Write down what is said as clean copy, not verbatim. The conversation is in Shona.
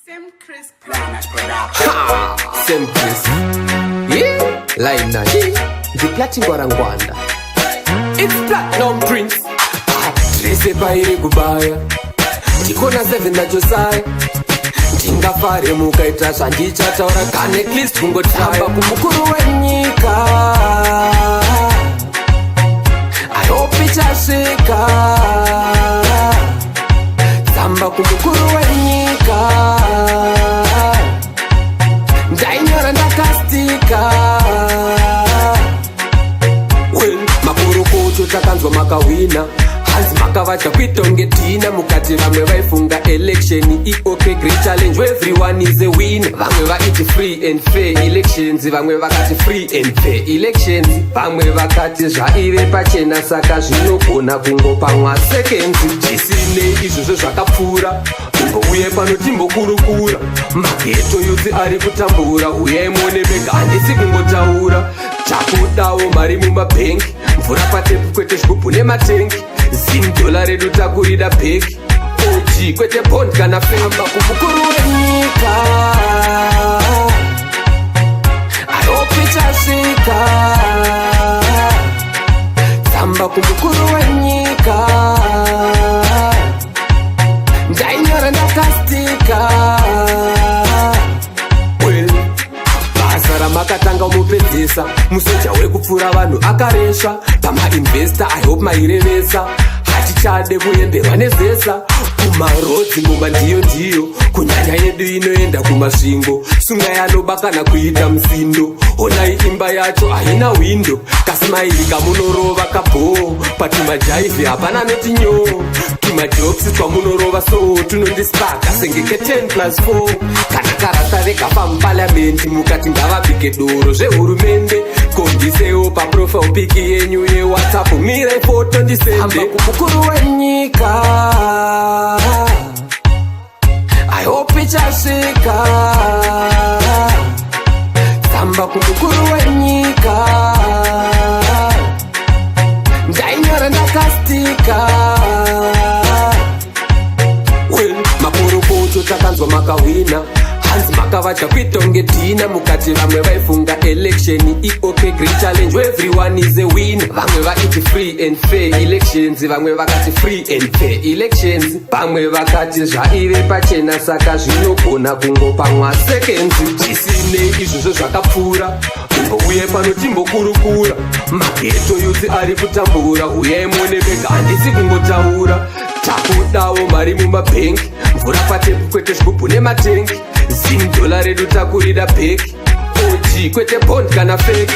Same Chris Same Chris. Yeah, line na the platinum Rwanda. It's Platinum Prince. Trace baire kubaya. Tikona 7 na Josiah. Ndingafare mukaita zvandichataura kane list kungotramba kumukuru wenyika. I hope ichasvika. Tsamba kumukuru wenyika. Ndainyora ndakastika. Well, makurukutu takanzwa makawina. Hanzi makavadya kwitongetina mukati vamwe vaifunga election okay great challenge where everyone is a winner. Vamwe vaiti free and fair elections, vamwe vakati free and fair elections, vamwe vakati zvaive pachena saka zvinogona kungopamwa seconds. Zvisinei izvozvo zvakapfuura, uye pano timbokurukura. Mageto yose ari kutambura, uyai muone vega handisi kungotaura. Takudawo mari mumabhengi, mvura patepu kwete zvigubhu nematengi. $10 redu takurida bheki, OG kwete bond kana famba kumukuru wenyika. I hope ichasvika. Tsamba kumukuru wenyika. Ndainyora ndakastika. Well, basa ramakatanga umupedzisa, musoja wekupfura vanhu akaresha. Pamainvesta I hope mairevesa, hatichade kuenderwa nezesa. Kumarodzi ngoma ndiyo kunyanya yedu inoenda kumasvingo. Sunga yanoba kana kuita musindo, honai imba yacho haina windo. Kasimairi kamunorova kabho, patimajaivhi hapana netinyo. Tumajoksi twamunorova so tunondispaka sengeke 10+4. Kana karata veka pamupaliamendi mukati ngavabike doro zvehurumende. Kondisewo paprofile pic yenyu yeWhatsApp, mirai foto ndisende. Hamba kumukuru wenyika. I hope ichasvika. Tsamba kumukuru wenyika. Ndainyora ndakastika. Well, makurukutu takanzwa makawina. Hanzi makavadya kwitongetina mukati vamwe vaifunga election okay great challenge where everyone is a winner. Vamwe vaiti free and fair elections, vamwe vakati free and fair elections, vamwe vakati zvaive pachena saka zvinogona kungopamwa seconds. Zvisinei izvozvo zvakapfuura, uye pano timbokurukura. Mageto yose ari kutambura, uyai muone vega handisi kungotaura. Takudawo mari mumabhengi, mvura patepu kwete zvigubhu nematengi. $10 redu takurida bheki, OG kwete bond kana fake.